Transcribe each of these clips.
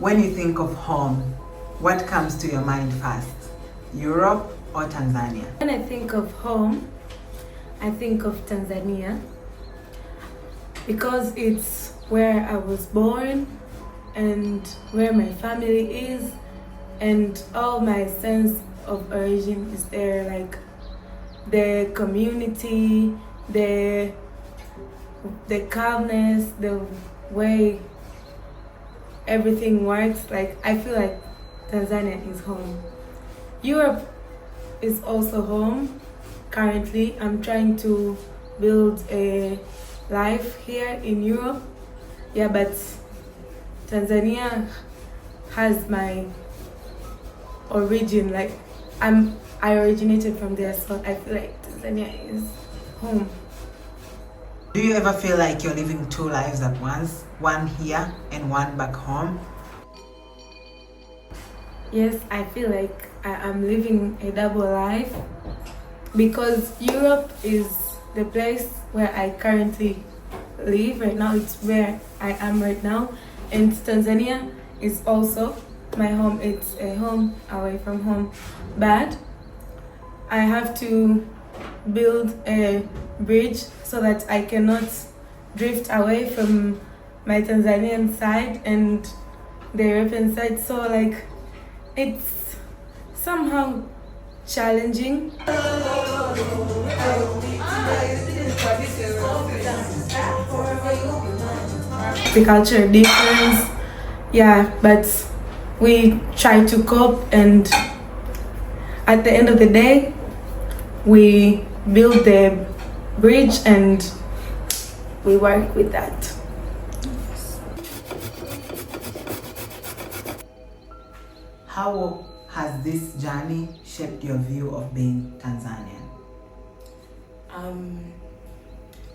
When you think of home, what comes to your mind first? Europe or Tanzania? When I think of home, I think of Tanzania because it's where I was born and where my family is, and all my sense of origin is there, like the community, the calmness, the way everything works. Like, I feel like Tanzania is home. Europe is also home. Currently, I'm trying to build a life here in Europe. Yeah, but Tanzania has my origin. Like, I originated from there, so I feel like Tanzania is home. Do you ever feel like you're living two lives at once? One here and one back home? Yes, I feel like I am living a double life because Europe is the place where I currently live right now. It's where I am right now. And Tanzania is also my home. It's a home away from home. But I have to build a bridge so that I cannot drift away from my Tanzanian side and the European side. So like, it's somehow challenging. The culture difference, yeah, but we try to cope, and at the end of the day, we build the bridge and we work with that. How has this journey shaped your view of being Tanzanian?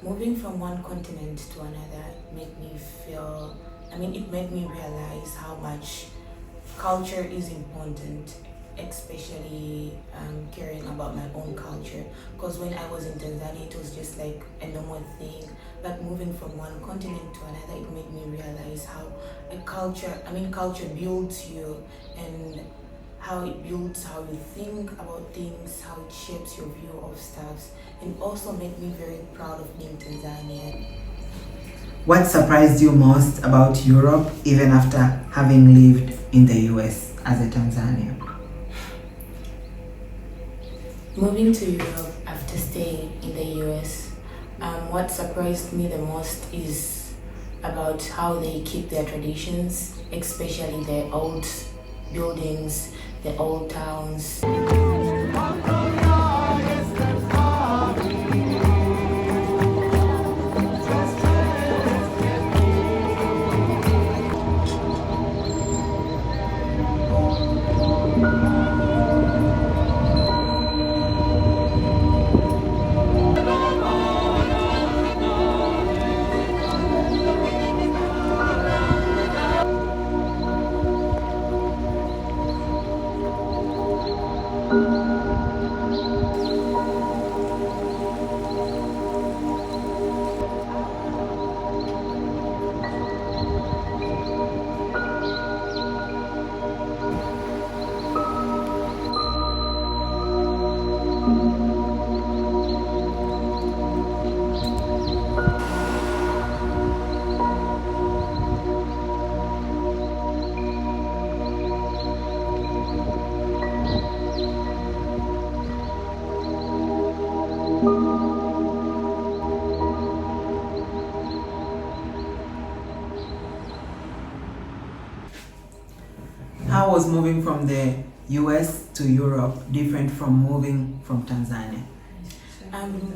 Moving from one continent to another made me feel, it made me realize how much culture is important, especially caring about my own culture. Because when I was in Tanzania, it was just like a normal thing. But moving from one continent to another, it made me realize how culture builds you, and how it builds how you think about things, how it shapes your view of stuff, and also made me very proud of being Tanzanian. What surprised you most about Europe, even after having lived in the US as a Tanzanian? Moving to Europe after staying in the US, what surprised me the most is about how they keep their traditions, especially the old buildings, the old towns. How was moving from the US to Europe different from moving from Tanzania?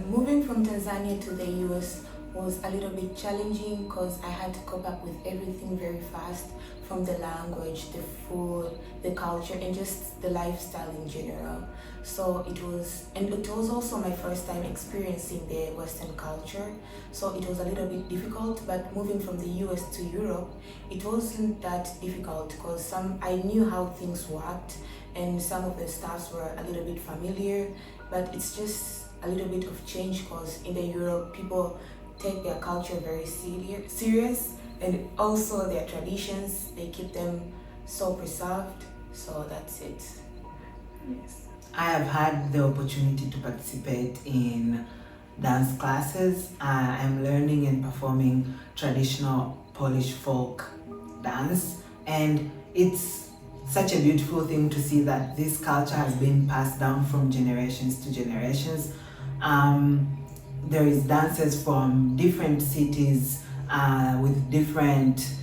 Moving from Tanzania to the US was a little bit challenging because I had to cope up with everything very fast, from the language, the food, the culture, and just the lifestyle in general. So it was also my first time experiencing the Western culture, so it was a little bit difficult. But moving from the US to Europe, it wasn't that difficult because I knew how things worked, and some of the staffs were a little bit familiar, but it's just a little bit of change because in the Europe, people take their culture very serious, and also their traditions, they keep them so preserved. So that's it. Yes. I have had the opportunity to participate in dance classes. I'm learning and performing traditional Polish folk dance, and it's such a beautiful thing to see that this culture has been passed down from generations to generations. There is dances from different cities with different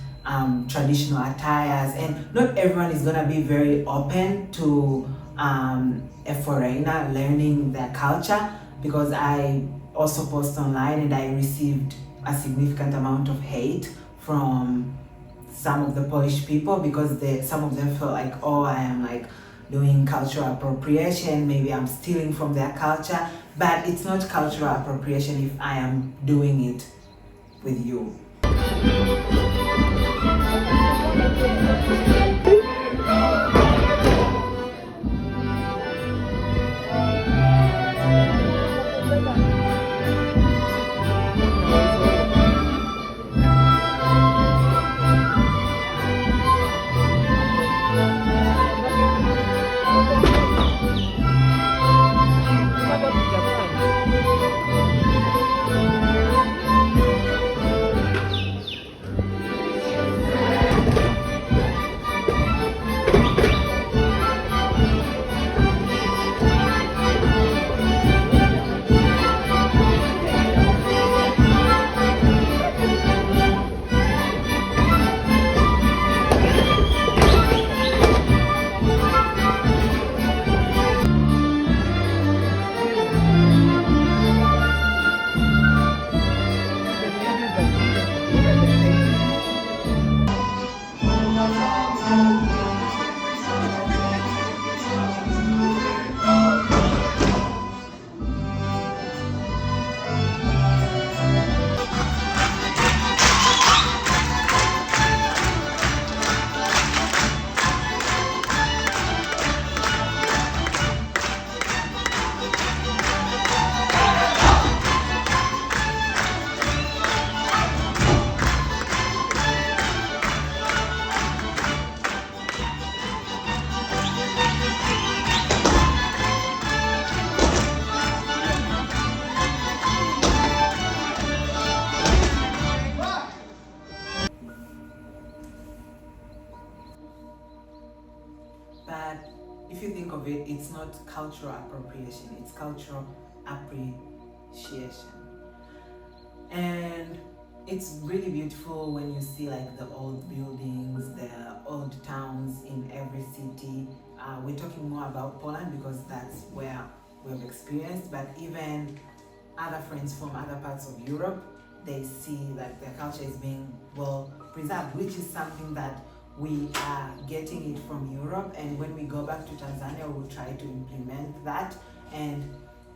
traditional attires, and not everyone is gonna be very open to a foreigner learning their culture, because I also post online and I received a significant amount of hate from some of the Polish people, because some of them felt like, oh, I am like doing cultural appropriation, maybe I'm stealing from their culture. But it's not cultural appropriation if I am doing it with you. But if you think of it, it's not cultural appropriation, it's cultural appreciation. And it's really beautiful when you see like the old buildings, the old towns in every city. We're talking more about Poland because that's where we've experienced, but even other friends from other parts of Europe, they see that their culture is being well preserved, which is something that we are getting it from Europe, and when we go back to Tanzania, we'll try to implement that and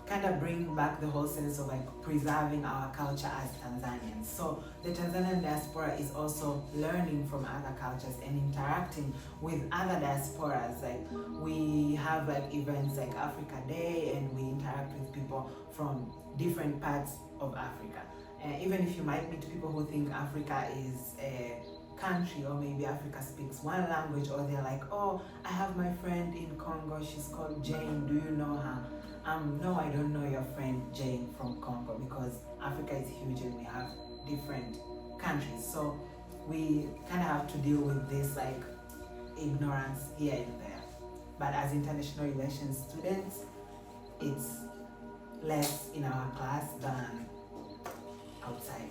kind of bring back the whole sense of like preserving our culture as Tanzanians. So the Tanzanian diaspora is also learning from other cultures and interacting with other diasporas. Like we have like events like Africa Day, and we interact with people from different parts of Africa. Even if you might meet people who think Africa is a country, or maybe Africa speaks one language, or they're like, oh, I have my friend in Congo, she's called Jane, do you know her? No, I don't know your friend Jane from Congo, because Africa is huge and we have different countries. So we kind of have to deal with this like ignorance here and there. But as international relations students, it's less in our class than outside.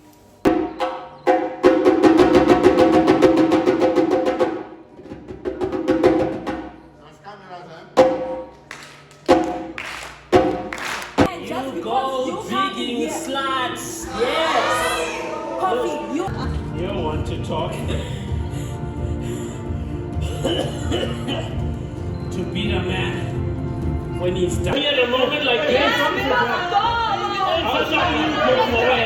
Digging slots, yes. Coffee, you want to talk? To beat a man when he's done. At a moment like this, how come you go away?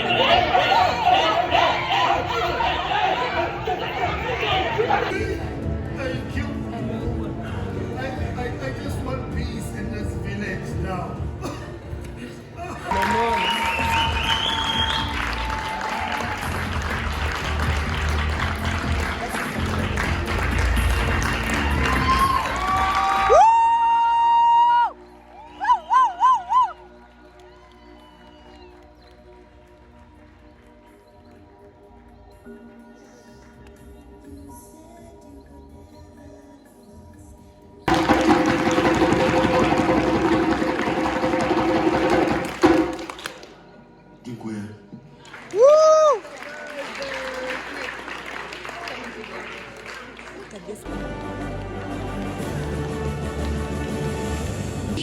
Thank you. I just want peace in this village now.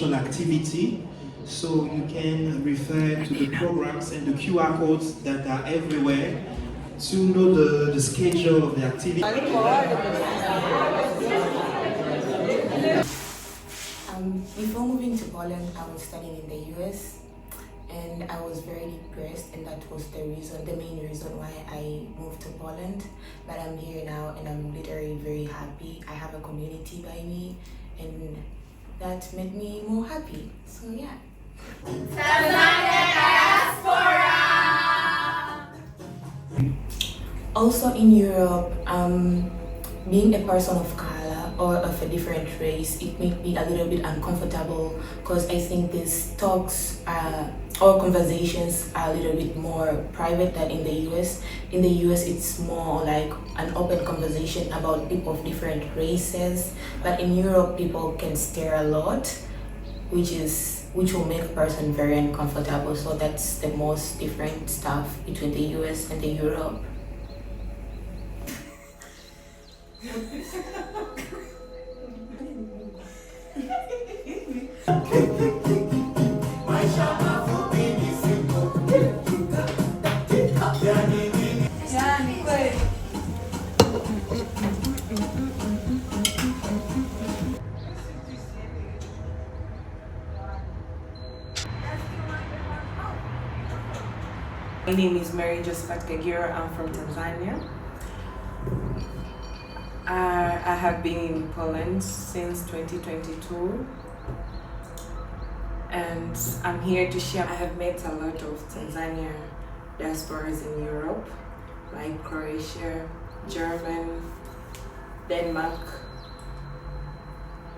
social activity. So you can refer to the programs and the QR codes that are everywhere to know the schedule of the activity. Before moving to Poland, I was studying in the US, and I was very depressed, and that was the main reason why I moved to Poland. But I'm here now, and I'm literally very happy. I have a community by me, and that made me more happy. So yeah. Tanzanian diaspora. Also in Europe, being a person of color or of a different race, it made me a little bit uncomfortable because I think these talks or conversations are a little bit more private than in the US. In the US, it's more like an open conversation about people of different races, but in Europe, people can stare a lot, which will make a person very uncomfortable. So that's the most different stuff between the US and the Europe. My name is Mary Josephat Kagiro. I'm from Tanzania. I have been in Poland since 2022, and I'm here to share. I have met a lot of Tanzanian diasporas in Europe, like Croatia, Germany, Denmark,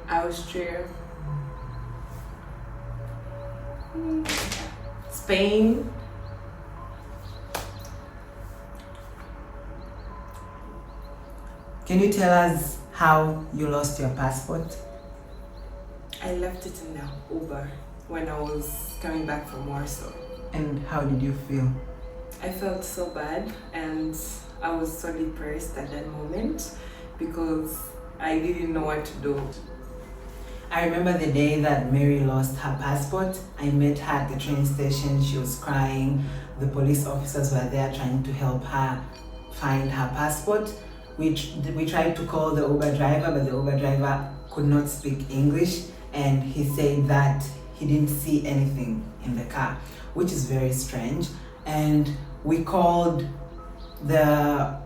Austria, Spain. Can you tell us how you lost your passport? I left it in the Uber when I was coming back from Warsaw. And how did you feel? I felt so bad, and I was so depressed at that moment because I didn't know what to do. I remember the day that Mary lost her passport. I met her at the train station. She was crying. The police officers were there trying to help her find her passport. We tried to call the Uber driver, but the Uber driver could not speak English, and he said that he didn't see anything in the car, which is very strange. And we called the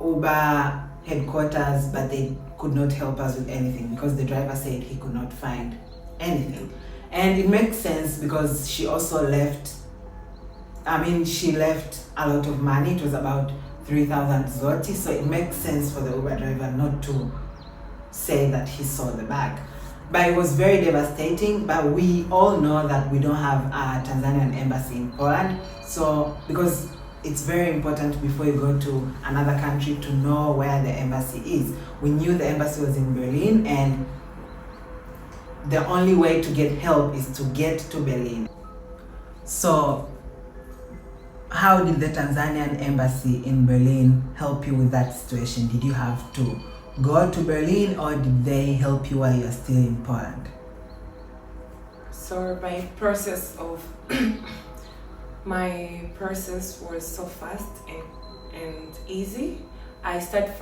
Uber headquarters, but they could not help us with anything because the driver said he could not find anything. And it makes sense because she also left, she left a lot of money. It was about 3,000 zloty, so it makes sense for the Uber driver not to say that he saw the bag. But it was very devastating. But we all know that we don't have a Tanzanian embassy in Poland, so because it's very important before you go to another country to know where the embassy is. We knew the embassy was in Berlin, and the only way to get help is to get to Berlin. So how did the Tanzanian embassy in Berlin help you with that situation? Did you have to go to Berlin, or did they help you while you're still in Poland? So my process was so fast and easy. I started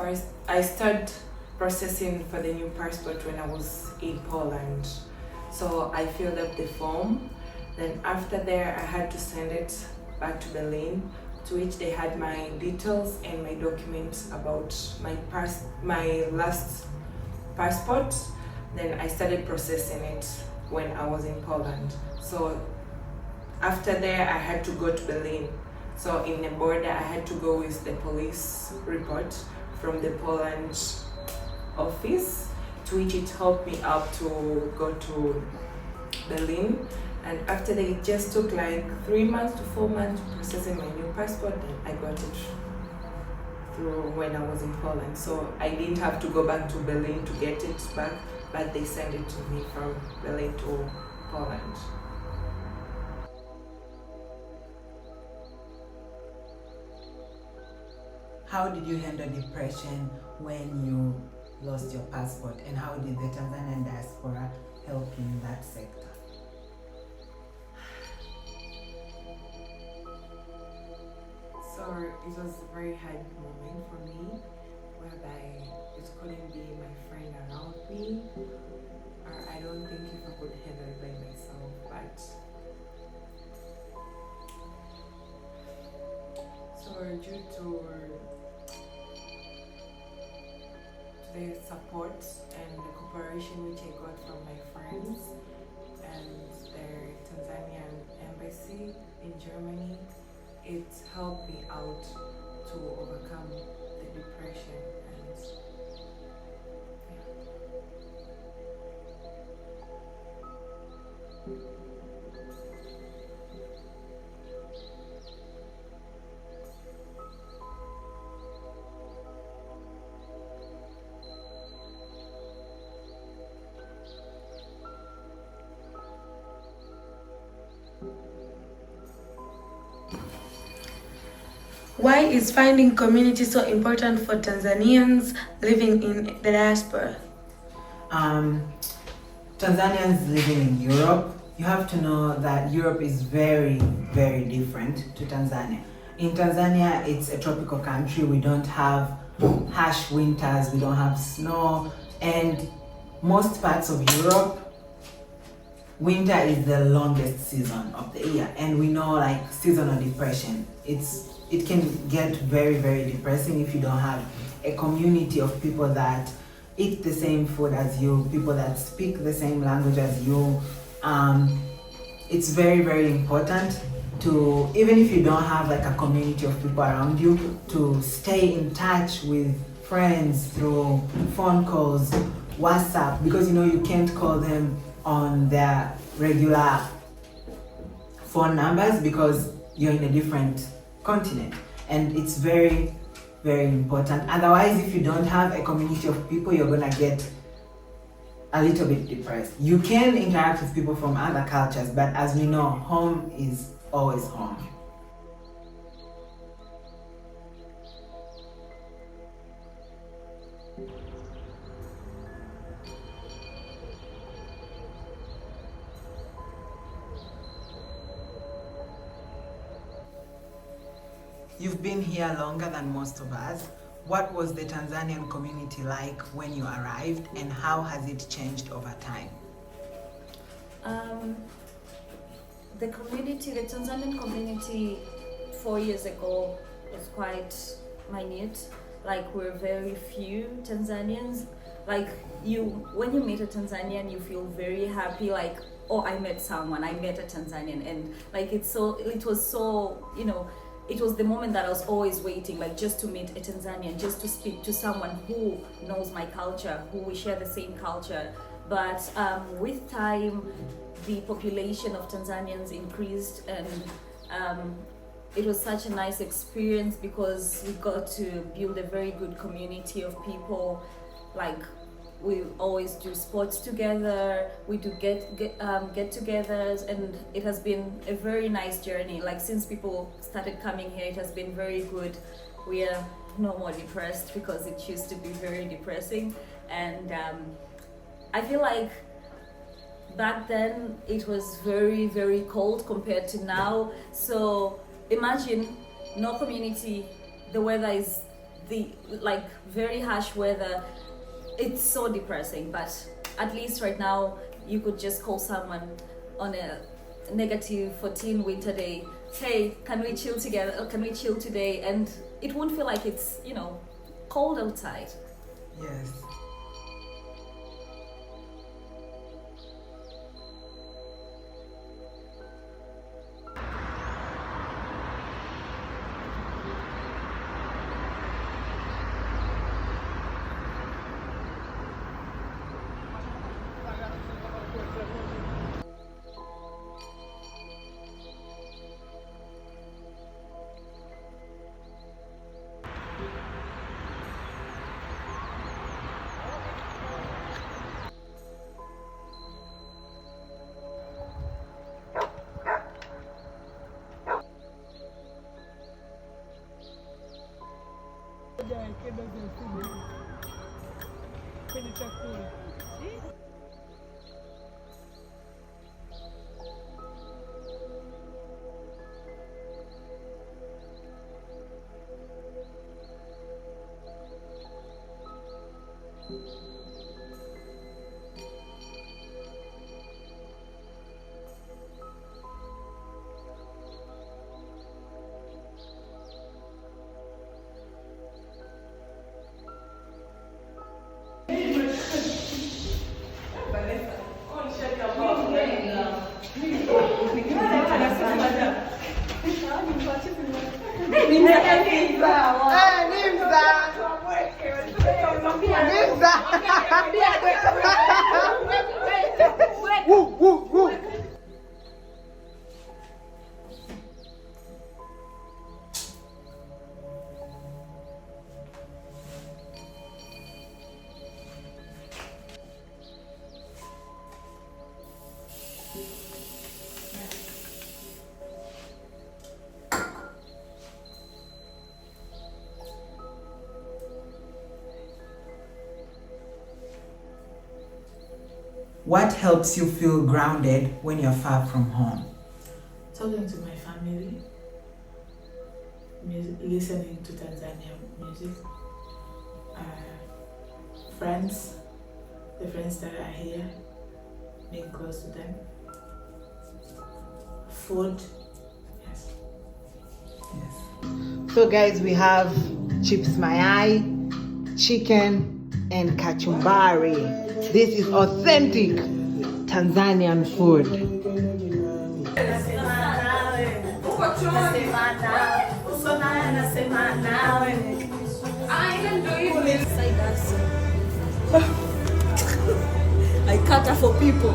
processing for the new passport when I was in Poland. So I filled up the form. Then after there, I had to send it back to Berlin, to which they had my details and my documents about my last passport. Then I started processing it when I was in Poland. So after there, I had to go to Berlin. So in the border, I had to go with the police report from the Poland office, to which it helped me out to go to Berlin. And after that, it just took like 3 months to 4 months processing my new passport, and I got it through when I was in Poland. So I didn't have to go back to Berlin to get it back, but they sent it to me from Berlin to Poland. How did you handle depression when you lost your passport, and how did the Tanzanian diaspora help you in that sector? it was a very hard moment for me, whereby it couldn't be my friend around me, or I don't think if I could handle it by myself. But so due to the support and the cooperation which I got from my friends and the Tanzanian embassy in Germany, it helped me out to overcome the depression. And why is finding community so important for Tanzanians living in the diaspora? Tanzanians living in Europe, you have to know that Europe is very, very different to Tanzania. In Tanzania, it's a tropical country. We don't have harsh winters, we don't have snow, and most parts of Europe, winter is the longest season of the year. And we know, like, seasonal depression, it can get very, very depressing if you don't have a community of people that eat the same food as you, people that speak the same language as you. It's very, very important to, even if you don't have like a community of people around you, to stay in touch with friends through phone calls, WhatsApp, because you can't call them on their regular phone numbers because you're in a different continent, and it's very, very important. Otherwise, if you don't have a community of people, you're gonna get a little bit depressed. You can interact with people from other cultures, but as we know, home is always home. You've been here longer than most of us. What was the Tanzanian community like when you arrived, and how has it changed over time? The Tanzanian community 4 years ago was quite minute. Like, we're very few Tanzanians. Like, when you meet a Tanzanian, you feel very happy, like, oh, I met a Tanzanian, and like it was so, it was the moment that I was always waiting, like, just to meet a Tanzanian, just to speak to someone who knows my culture, who we share the same culture. But with time, the population of Tanzanians increased, and it was such a nice experience because we got to build a very good community of people. Like, we always do sports together, we do get-togethers, and it has been a very nice journey. Like, since people started coming here, it has been very good. We are no more depressed because it used to be very depressing. And I feel like back then it was very, very cold compared to now. So imagine no community, the weather is very harsh weather. It's so depressing, but at least right now you could just call someone on a -14 winter day, hey, can we chill together, or can we chill today? And it won't feel like it's, cold outside. Yes. What helps you feel grounded when you're far from home? Talking to my family, listening to Tanzanian music, friends, the friends that are here, being close to them, food, yes. Yes. So guys, we have chips mayai, chicken and kachumbari. This is authentic Tanzanian food. I cater for people.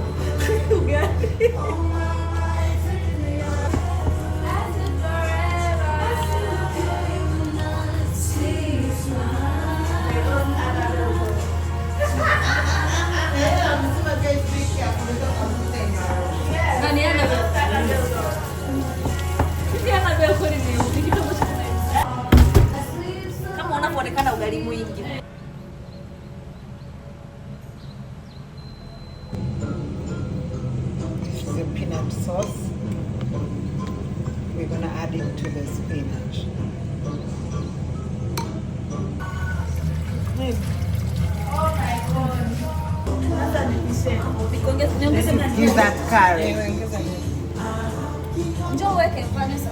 Kama unavyoonekana ugali mwingi. This is a peanut sauce. We're gonna add it to the spinach. Use that curry. Njoo weke Vanessa.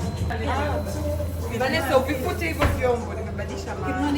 Vanessa, ukifute hivyo vyombo nimebadilisha maana.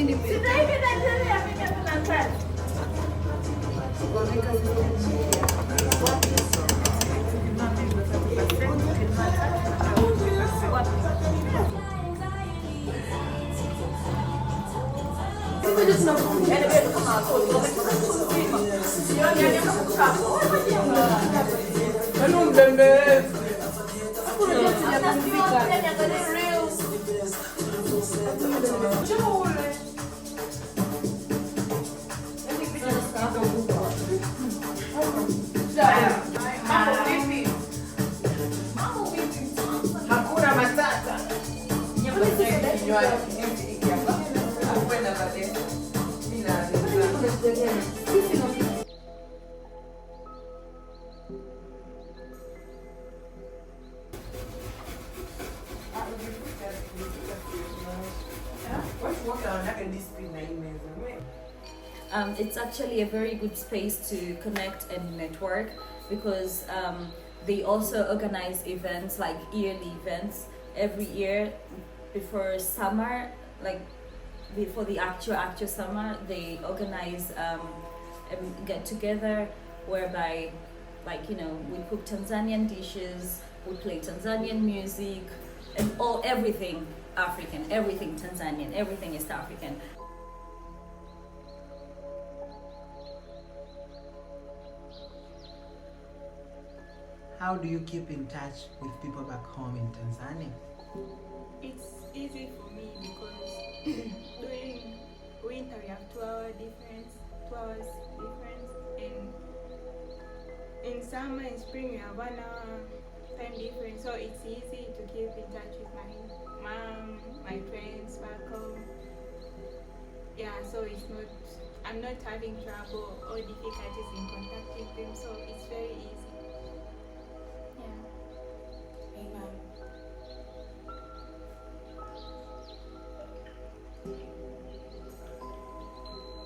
Hakuna matata. It's actually a very good space to connect and network because they also organize events like yearly events every year before summer, like before the actual summer. They organize a get together whereby, like, you know, we cook Tanzanian dishes, we play Tanzanian music, and everything African, everything Tanzanian, everything East African. How do you keep in touch with people back home in Tanzania? It's easy for me because during winter we have 2 hours difference, and in summer and spring we have 1 hour time difference, so it's easy to keep in touch with my mom, my friends back home. Yeah, so I'm not having trouble or difficulties in contacting them, so it's very easy. Amen.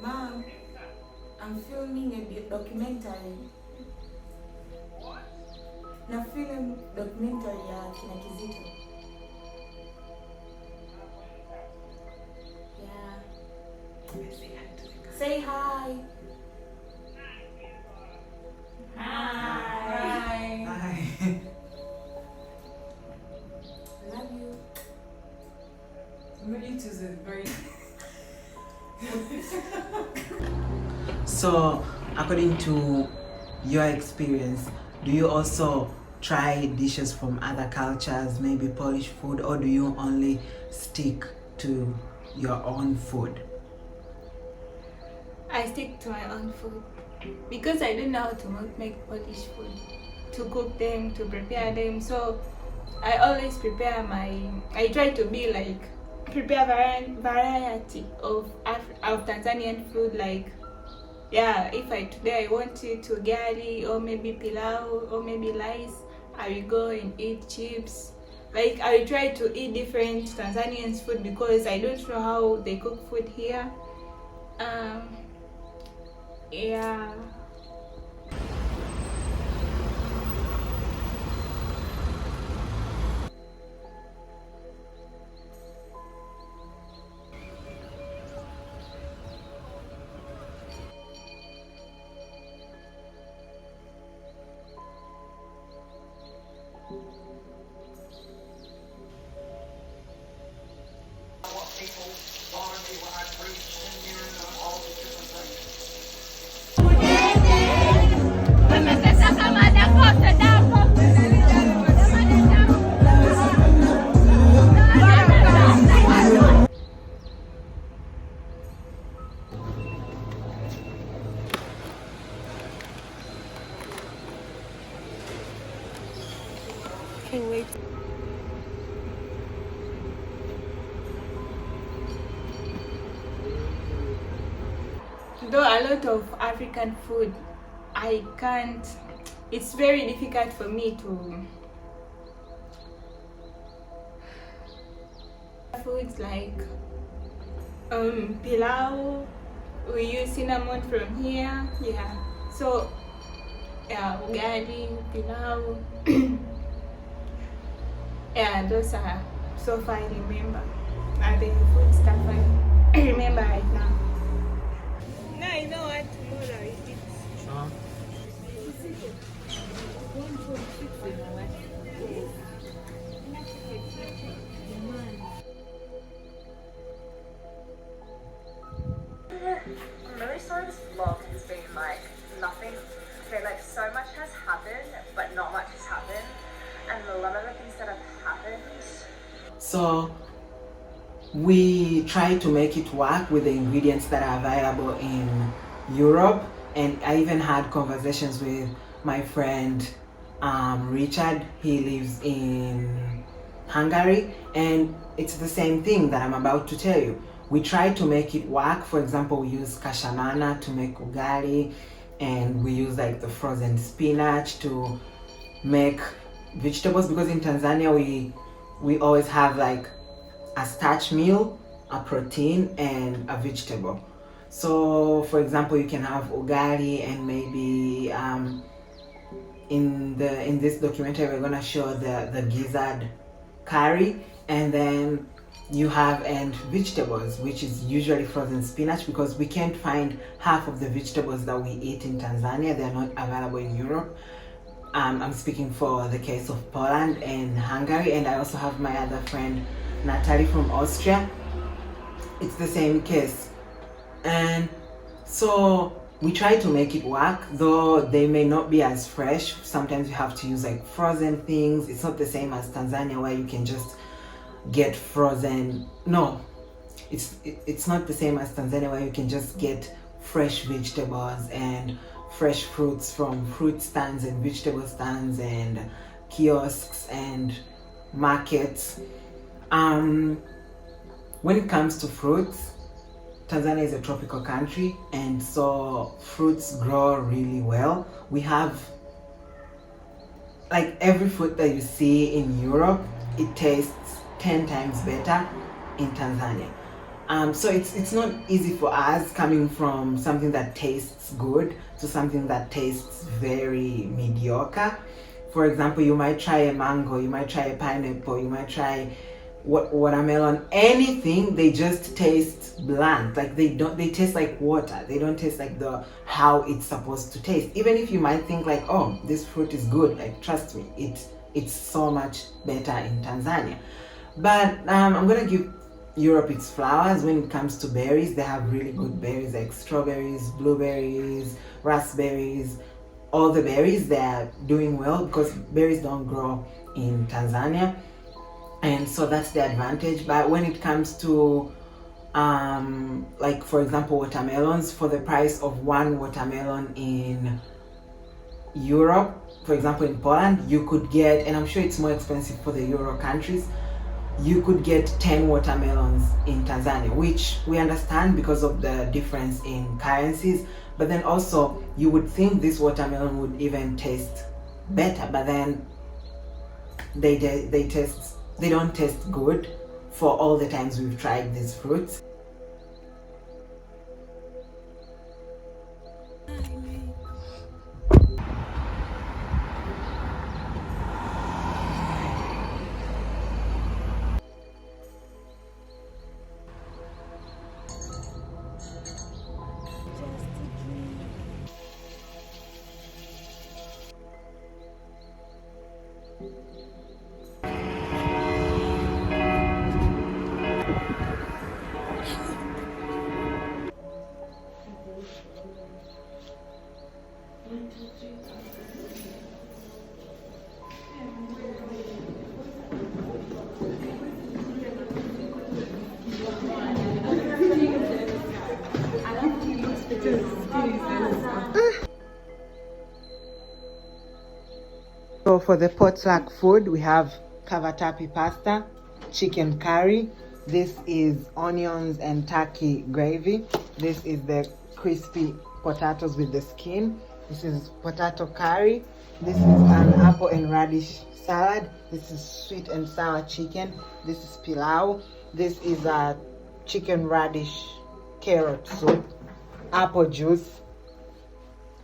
Mom, I'm filming a documentary. Na film documentary ya kina Kizito. Yeah. Say hi. Hi. Hi. Love you. Really to the very. So, according to your experience, do you also try dishes from other cultures, maybe Polish food, or do you only stick to your own food? I stick to my own food because I don't know how to make Polish food, to cook them, to prepare them. So I always I try to be like prepare variety of Tanzanian food, like yeah, if today I want to eat ugali or maybe pilau or maybe rice, I will go and eat chips. Like I will try to eat different Tanzanian food because I don't know how they cook food here. Yeah. Can't wait. Though a lot of African food, I can't, it's very difficult for me to, foods like pilau, we use cinnamon from here, yeah. So, yeah, ugali, pilau, yeah, those are so far I remember. Are the food stuff I remember right now. Now I know what tomorrow is it. Most times vlog has been like nothing. Okay, like so much has happened, but not much has happened. And a lot of the things that have happened. So we try to make it work with the ingredients that are available in Europe, and I even had conversations with my friend Richard. He lives in Hungary, and it's the same thing that I'm about to tell you. We try to make it work. For example, we use kashamana to make ugali, and we use like the frozen spinach to make vegetables, because in Tanzania we always have like a starch meal, a protein, and a vegetable. So for example, you can have ugali and maybe in this documentary we're gonna show the gizzard curry, and then you have and vegetables, which is usually frozen spinach, because we can't find half of the vegetables that we eat in Tanzania. They're not available in Europe. I'm speaking for the case of Poland and Hungary, and I also have my other friend Natalie from Austria. It's the same case. And so we try to make it work, though they may not be as fresh. Sometimes you have to use like frozen things. It's not the same as Tanzania where you can just get frozen. No, it's not the same as Tanzania where you can just get fresh vegetables and fresh fruits from fruit stands and vegetable stands and kiosks and markets. When it comes to fruits, Tanzania is a tropical country, and so fruits grow really well. We have like every fruit that you see in Europe, it tastes 10 times better in Tanzania. So it's not easy for us coming from something that tastes good to something that tastes very mediocre. For example, you might try a mango, you might try a pineapple, you might try watermelon, anything, they just taste bland. Like they taste like water. They don't taste like how it's supposed to taste. Even if you might think like, oh, this fruit is good, like trust me, it's so much better in Tanzania. But I'm gonna give Europe its flowers when it comes to berries. They have really good berries like strawberries, blueberries, raspberries, all the berries. They're doing well because berries don't grow in Tanzania, and so that's the advantage. But when it comes to like for example watermelons, for the price of one watermelon in Europe, for example in Poland, you could get, and I'm sure it's more expensive for the Euro countries, you could get 10 watermelons in Tanzania, which we understand because of the difference in currencies. But then also you would think this watermelon would even taste better, but then they don't taste good for all the times we've tried these fruits. So for the potluck food, we have cavatappi pasta, chicken curry. This is onions and turkey gravy. This is the crispy potatoes with the skin. This is potato curry. This is an apple and radish salad. This is sweet and sour chicken. This is pilau. This is a chicken radish carrot soup, apple juice,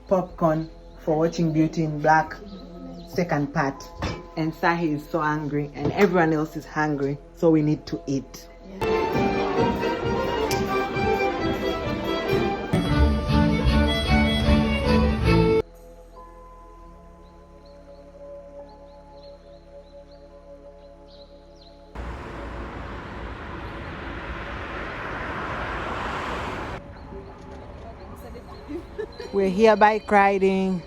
popcorn for watching Beauty in Black second part. And Sahi is so hungry and everyone else is hungry, so we need to eat. We're here bike riding.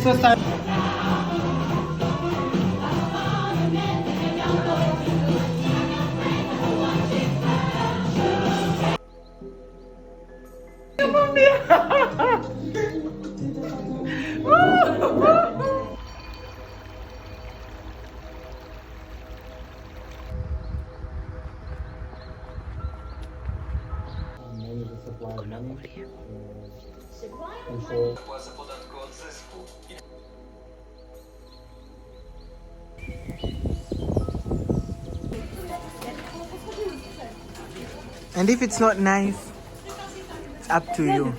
So sorry. And if it's not nice, it's up to you.